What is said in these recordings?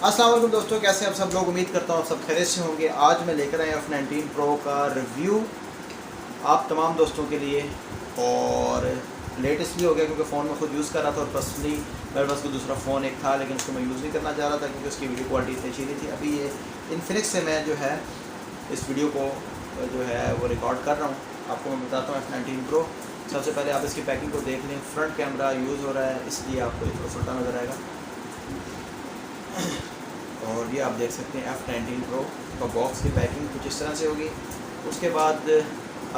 अस्सलाम वालेकुम दोस्तों, कैसे आप सब लोग। उम्मीद करता हूँ सब खैरियत से होंगे। आज मैं लेकर आया F19 Pro का रिव्यू आप तमाम दोस्तों के लिए, और लेटेस्ट भी हो गया क्योंकि फ़ोन में खुद यूज़ कर रहा था और पर्सनली मेरे पास कोई दूसरा फ़ोन एक था लेकिन उसको मैं यूज़ नहीं करना चाह रहा था क्योंकि उसकी वीडियो क्वालिटी इतनी अच्छी नहीं थी। अभी ये इन्फिनिक्स से मैं जो है इस वीडियो को जो है वो रिकॉर्ड कर रहा हूँ। आपको मैं बताता हूँ F19 Pro। सबसे पहले आप इसकी पैकिंग को देख लें। फ्रंट कैमरा यूज़ हो रहा है इसलिए आपको थोड़ा छोटा नज़र आएगा, और ये आप देख सकते हैं F19 Pro का बॉक्स की पैकिंग कुछ इस तरह से होगी। उसके बाद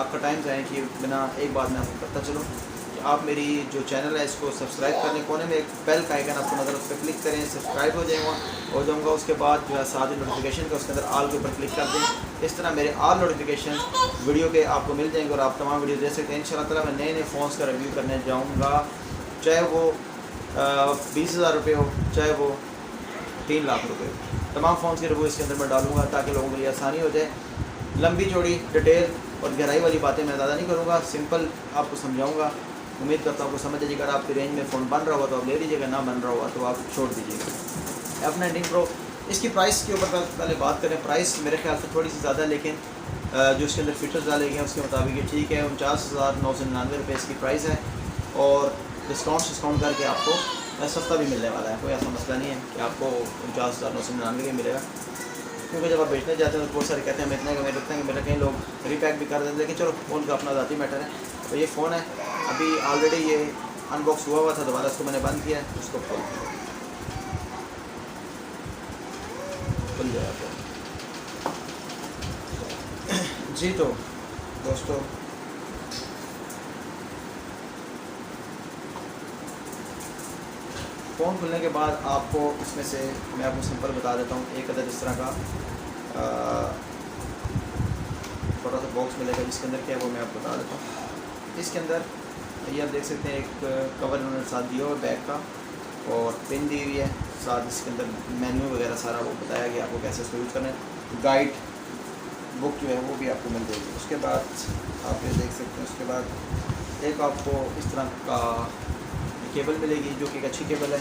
आपका टाइम ज़ाया कि बिना एक बात मैं आपको करता चलूँ कि आप मेरी जो चैनल है इसको सब्सक्राइब करने, कोने में एक बेल का आइकन आपको नज़र, उस पर क्लिक करें, सब्सक्राइब हो जाऊँगा। उसके बाद जो है साथ ही नोटिफिकेशन का उसके अंदर आल के ऊपर क्लिक कर दें। इस तरह मेरे आल नोटिफिकेशन वीडियो के आपको मिल जाएंगे और आप तमाम वीडियो देख सकते हैं। इंशाल्लाह ताला मैं नए फ़ोन्स का रिव्यू करने जाऊँगा, चाहे वो 20,000 रुपये हो, चाहे वो 3 लाख रुपये। तमाम फ़ोन के रिव्यू इसके अंदर मैं डालूंगा ताकि लोगों के लिए आसानी हो जाए। लंबी चौड़ी डिटेल और गहराई वाली बातें मैं ज़्यादा नहीं करूँगा, सिंपल आपको समझाऊँगा। उम्मीद करता हूँ आपको समझ आइएगा। अगर आपकी रेंज में फ़ोन बन रहा होगा तो आप ले लीजिएगा, ना बन रहा होगा तो आप छोड़ दीजिएगा। F19 Pro इसकी प्राइस के ऊपर पहले बात करें। प्राइस मेरे ख्याल से थोड़ी सी ज़्यादा है, लेकिन जो इसके अंदर फीचर्स डाले गए हैं उसके मुताबिक ये ठीक है। 49,999 रुपये इसकी प्राइस है, और डिस्काउंट करके आपको सस्ता भी मिलने वाला है। कोई ऐसा मसला नहीं है कि आपको 49,999 का मिलेगा, क्योंकि जब आप बेचने जाते हैं तो बहुत सारे कहते हैं इतने का मेरे कई लोग रीपैक भी कर देते हैं, लेकिन चलो फ़ोन का अपना ज़ाती मैटर है। तो ये फ़ोन है, अभी ऑलरेडी ये अनबॉक्स हुआ था, दोबारा इसको मैंने बंद किया है। उसको खुल जाए आपको जी। तो दोस्तों फ़ोन खुलने के बाद आपको इसमें से मैं आपको सिंपल बता देता हूँ, एक अदर इस तरह का छोटा सा बॉक्स मिलेगा जिसके अंदर क्या है वो मैं आपको बता देता हूँ। इसके अंदर ये आप देख सकते हैं एक कवर उन्होंने साथ दिया हुआ बैग का, और पिन दी हुई है साथ। इसके अंदर मेन्यू वगैरह सारा वो बताया गया आपको कैसे इसको यूज़ करना है। गाइड बुक जो है वो भी आपको मिल जाएगी। उसके बाद आप ये देख सकते हैं, उसके बाद एक आपको इस तरह का केबल मिलेगी जो कि एक अच्छी केबल है,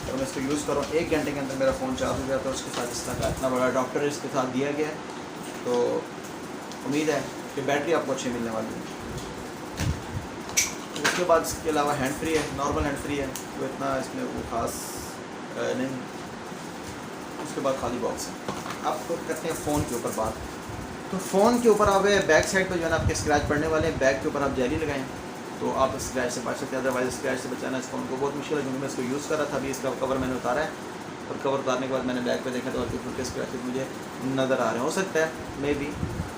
और मैं इसको यूज़ करूँ 1 घंटे के अंदर मेरा फ़ोन चार्ज हो जाता है। उसके साथ इस तरह का इतना बड़ा अडॉप्टर इसके साथ दिया गया है, तो उम्मीद है कि बैटरी आपको अच्छी मिलने वाली है। उसके बाद इसके अलावा हैंड फ्री है, नॉर्मल हैंड फ्री है, तो इतना इसमें वो ख़ास नहीं। उसके बाद खाली बॉक्स है। आप तो करते हैं फ़ोन के ऊपर बात। तो फ़ोन के ऊपर आप बैक साइड पर जो है ना आपके स्क्रैच पड़ने वाले हैं। बैक के ऊपर आप जेली लगाएं तो आप स्क्रैच से बच सकते हैं, अदरवाइज स्क्रैच से बचाना इस फ़ोन को बहुत मुश्किल है, क्योंकि मैं इसको यूज़ कर रहा था। अभी इसका कवर मैंने उतारा है, और कवर उतारने के बाद मैंने बैक पे देखा तो हल्के फुल्के स्क्रैचेस मुझे नज़र आ रहे हैं। हो सकता है मे भी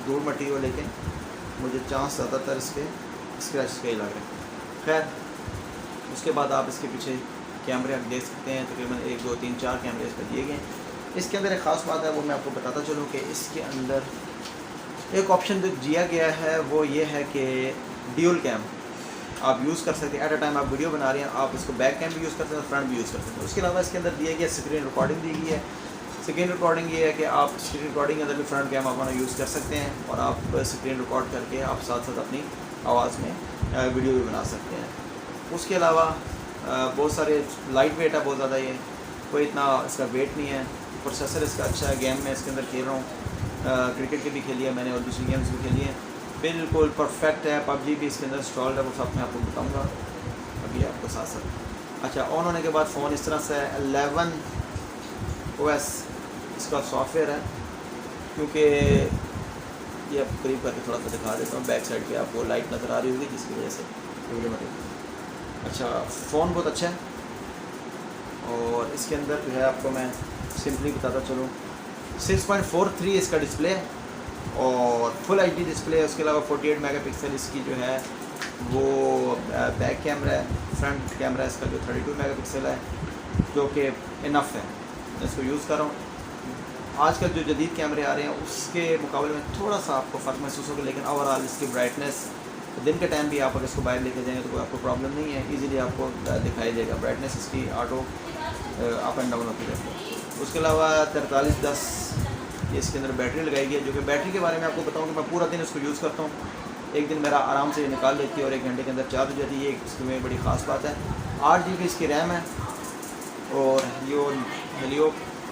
धूल मटी हो, लेकिन मुझे चांस ज़्यादातर इसके स्क्रैच के ही लग रहे हैं। खैर, उसके बाद आप इसके पीछे कैमरे आप देख सकते हैं, तकरीबन 1 2 3 4 कैमरे इस पर दिए गए हैं। इसके अंदर एक ख़ास बात है, वो मैं आपको बताता चलूँ कि इसके अंदर एक ऑप्शन जो दिया गया है वो ये है कि ड्यूल कैम आप यूज़ कर सकते हैं। एट अ टाइम आप वीडियो बना रहे हैं, आप इसको बैक कैम भी यूज़ कर सकते हैं, फ्रंट भी यूज़ कर सकते हैं। उसके अलावा इसके अंदर दिया गया स्क्रीन रिकॉर्डिंग दी गई है। स्क्रीन रिकॉर्डिंग ये है कि आप स्क्रीन रिकॉर्डिंग के अंदर भी फ्रंट कैम अपना यूज़ कर सकते हैं, और आप स्क्रीन रिकॉर्ड करके आप साथ साथ अपनी आवाज़ में वीडियो भी बना सकते हैं। उसके अलावा बहुत सारे लाइट वेट है बहुत ज़्यादा, ये कोई इतना इसका वेट नहीं है। प्रोसेसर इसका अच्छा है। गेम में इसके अंदर खेल रहा हूँ, क्रिकेट की भी खेली है मैंने और दूसरी गेम्स भी खेली हैं, बिल्कुल परफेक्ट है। पबजी भी इसके अंदर इंस्टॉल्ड है, वो सब मैं आपको बताऊंगा अभी आपको साथ साथ। अच्छा, ऑन होने के बाद फ़ोन इस तरह से 11 OS इसका सॉफ्टवेयर है, क्योंकि ये आप करीब करके थोड़ा सा दिखा देता हूँ। बैक साइड पे आपको लाइट नज़र आ रही होगी जिसकी वजह से। अच्छा, फ़ोन बहुत अच्छा है, और इसके अंदर जो है आपको मैं सिंपली बताता चलूँ 6.43 इसका डिस्प्ले है, और फुल HD डिस्प्ले है। उसके अलावा 48 मेगापिक्सल इसकी जो है वो बैक कैमरा है। फ्रंट कैमरा इसका जो 32 मेगापिक्सल है, जो कि इनफ है। मैं इसको यूज़ कर रहा हूँ। आजकल जो जदीद कैमरे आ रहे हैं उसके मुकाबले में थोड़ा सा आपको फ़र्क महसूस होगा, लेकिन ओवरऑल इसकी ब्राइटनेस दिन के टाइम भी आप अगर इसको बाहर लेके जाएंगे तो कोई आपको प्रॉब्लम नहीं है, इजीली आपको दिखाई देगा। ब्राइटनेस इसकी ऑटो अप एंड डाउन होती रहती है। उसके अलावा 4310 ये इसके अंदर बैटरी लगाई गई है, जो कि बैटरी के बारे में आपको बताऊँ कि मैं पूरा दिन इसको यूज़ करता हूँ। एक दिन मेरा आराम से निकाल लेती है और 1 घंटे के अंदर चार्ज हो जाती है। ये इसमें बड़ी ख़ास बात है। 8 GB इसकी रैम है, और ये हेलियो